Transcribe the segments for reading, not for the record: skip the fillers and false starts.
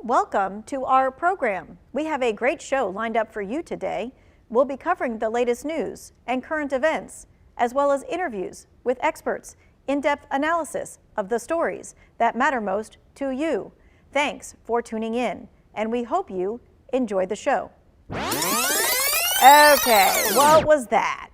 Welcome to our program. We have a great show lined up for you today. We'll be covering the latest news and current events, as well as interviews with experts, in-depth analysis of the stories that matter most to you. Thanks for tuning in, and we hope you enjoyed the show. Okay, what was that?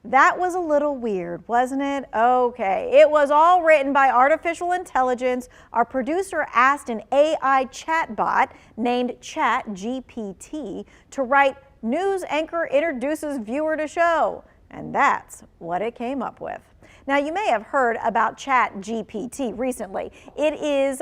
That was a little weird, wasn't it? Okay, it was all written by artificial intelligence. Our producer asked an AI chatbot named ChatGPT to write "News anchor introduces viewer to show," and that's what it came up with. Now, you may have heard about ChatGPT recently. It is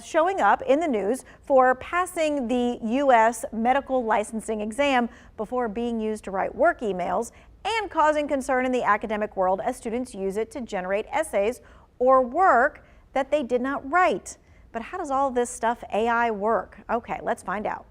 showing up in the news for passing the U.S. medical licensing exam before being used to write work emails, and causing concern in the academic world as students use it to generate essays or work that they did not write. But how does all this stuff AI work? Okay, let's find out.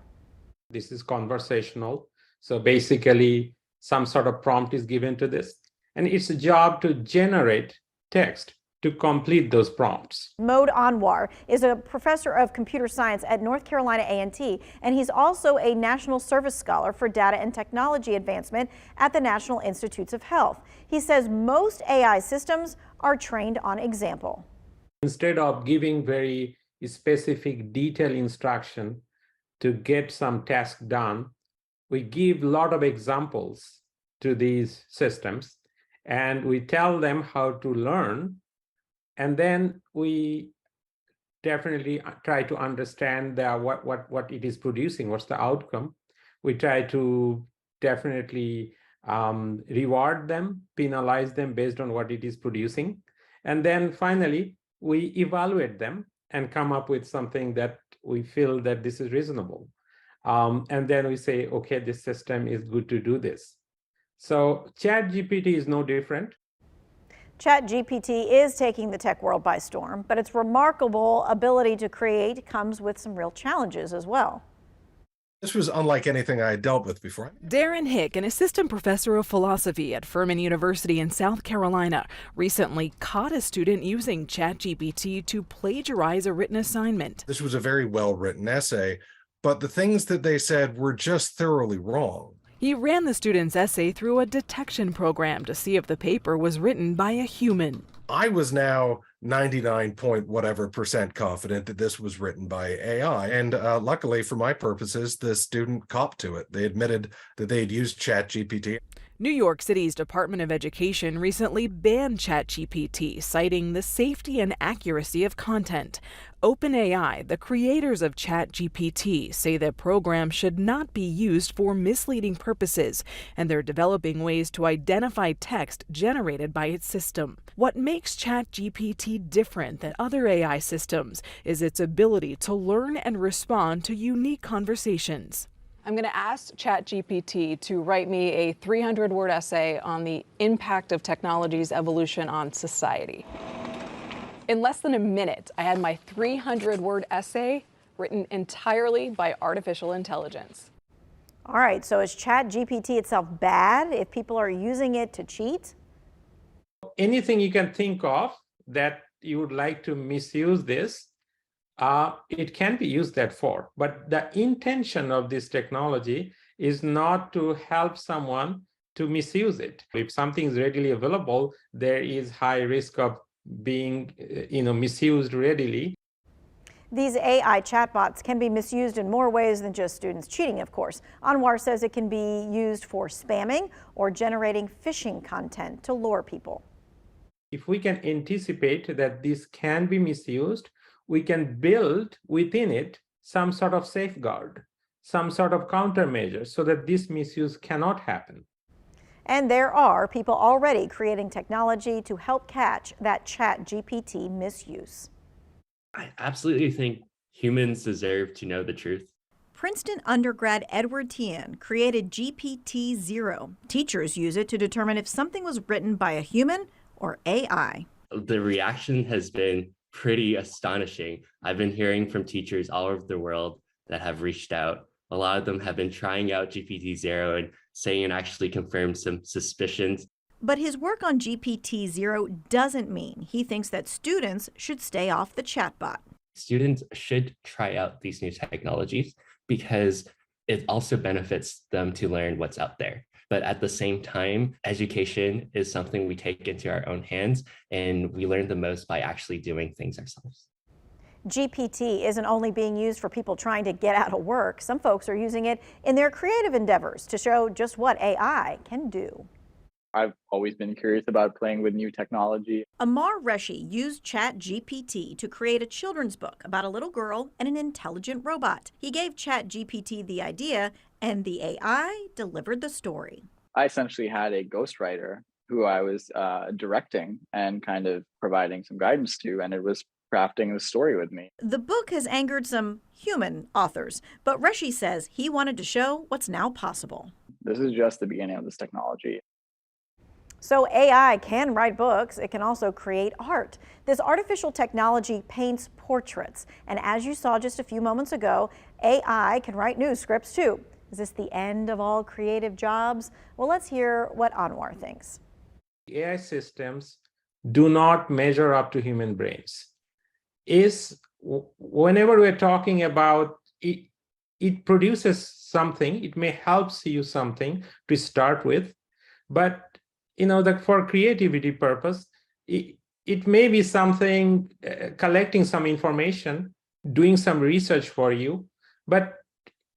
This is conversational. So basically, some sort of prompt is given to this, and it's a job to generate text to complete those prompts. Mohd Anwar is a professor of computer science at North Carolina A&T, and he's also a National Service Scholar for Data and Technology Advancement at the National Institutes of Health. He says most AI systems are trained on example. Instead of giving very specific detailed instruction to get some task done, we give a lot of examples to these systems, and we tell them how to learn. And then we definitely try to understand what it is producing, what's the outcome. We try to definitely reward them, penalize them based on what it is producing. And then finally, we evaluate them and come up with something that we feel that this is reasonable. And then we say, okay, this system is good to do this. So ChatGPT is no different. ChatGPT is taking the tech world by storm, but its remarkable ability to create comes with some real challenges as well. This was unlike anything I had dealt with before. Darren Hick, an assistant professor of philosophy at Furman University in South Carolina, recently caught a student using ChatGPT to plagiarize a written assignment. This was a very well-written essay, but the things that they said were just thoroughly wrong. He ran the student's essay through a detection program to see if the paper was written by a human. I was now 99% confident that this was written by AI. And luckily for my purposes, the student copped to it. They admitted that they had used ChatGPT. New York City's Department of Education recently banned ChatGPT, citing the safety and accuracy of content. OpenAI, the creators of ChatGPT, say the program should not be used for misleading purposes, and they're developing ways to identify text generated by its system. What makes ChatGPT different than other AI systems is its ability to learn and respond to unique conversations. I'm going to ask ChatGPT to write me a 300-word essay on the impact of technology's evolution on society. In less than a minute, I had my 300-word essay written entirely by artificial intelligence. All right, so is ChatGPT itself bad if people are using it to cheat? Anything you can think of that you would like to misuse this, it can be used that for. But the intention of this technology is not to help someone to misuse it. If something is readily available, there is high risk of being misused readily. These AI chatbots can be misused in more ways than just students cheating, of course. Anwar says it can be used for spamming or generating phishing content to lure people. If we can anticipate that this can be misused, we can build within it some sort of safeguard, some sort of countermeasure so that this misuse cannot happen. And there are people already creating technology to help catch that ChatGPT misuse. I absolutely think humans deserve to know the truth. Princeton undergrad Edward Tien created GPT-0. Teachers use it to determine if something was written by a human or AI. The reaction has been pretty astonishing. I've been hearing from teachers all over the world that have reached out. A lot of them have been trying out GPT-0 and saying it actually confirmed some suspicions. But his work on GPT-0 doesn't mean he thinks that students should stay off the chatbot. Students should try out these new technologies because it also benefits them to learn what's out there. But at the same time, education is something we take into our own hands, and we learn the most by actually doing things ourselves. GPT isn't only being used for people trying to get out of work. Some folks are using it in their creative endeavors to show just what AI can do. I've always been curious about playing with new technology. Amar Reshi used ChatGPT to create a children's book about a little girl and an intelligent robot. He gave ChatGPT the idea, and the AI delivered the story. I essentially had a ghostwriter who I was directing and kind of providing some guidance to, and it was crafting the story with me. The book has angered some human authors, but Reshi says he wanted to show what's now possible. This is just the beginning of this technology. So AI can write books. It can also create art. This artificial technology paints portraits. And as you saw just a few moments ago, AI can write news scripts too. Is this the end of all creative jobs? Well, let's hear what Anwar thinks. AI systems do not measure up to human brains. Whenever we're talking about it, it produces something, it may help you something to start with, but that for creativity purpose, it may be something collecting some information, doing some research for you, but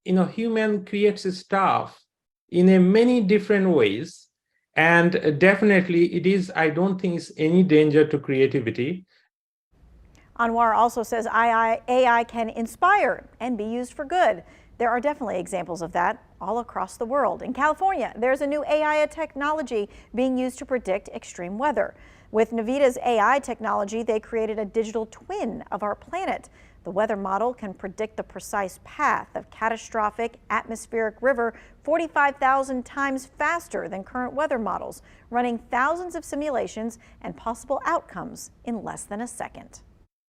human creates stuff in many different ways, and definitely it is, I don't think it's any danger to creativity. Anwar also says AI can inspire and be used for good. There are definitely examples of that all across the world. In California, there's a new AI technology being used to predict extreme weather. With Navita's AI technology, they created a digital twin of our planet. The weather model can predict the precise path of catastrophic atmospheric river 45,000 times faster than current weather models, running thousands of simulations and possible outcomes in less than a second.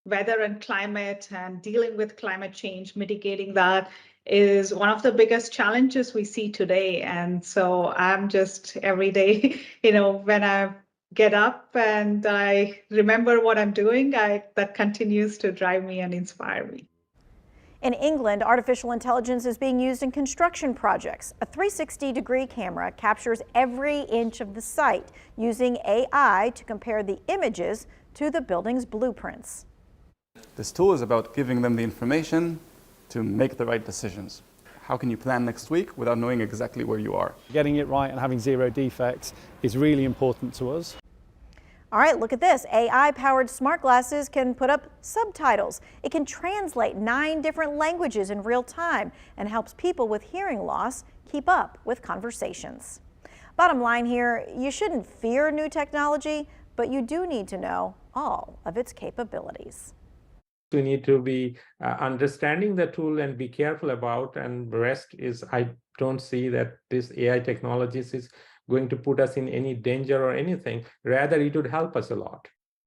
Weather and climate and dealing with climate change, mitigating that is one of the biggest challenges we see today. And so I'm just every day, when I get up and I remember what I'm doing, that continues to drive me and inspire me. In England, artificial intelligence is being used in construction projects. A 360-degree camera captures every inch of the site using AI to compare the images to the building's blueprints. This tool is about giving them the information to make the right decisions. How can you plan next week without knowing exactly where you are? Getting it right and having zero defects is really important to us. All right, look at this. AI-powered smart glasses can put up subtitles. It can translate 9 different languages in real time and helps people with hearing loss keep up with conversations. Bottom line here, you shouldn't fear new technology, but you do need to know all of its capabilities. We need to be understanding the tool and be careful about, and the rest is, I don't see that this AI technologies is going to put us in any danger or anything. Rather, it would help us a lot.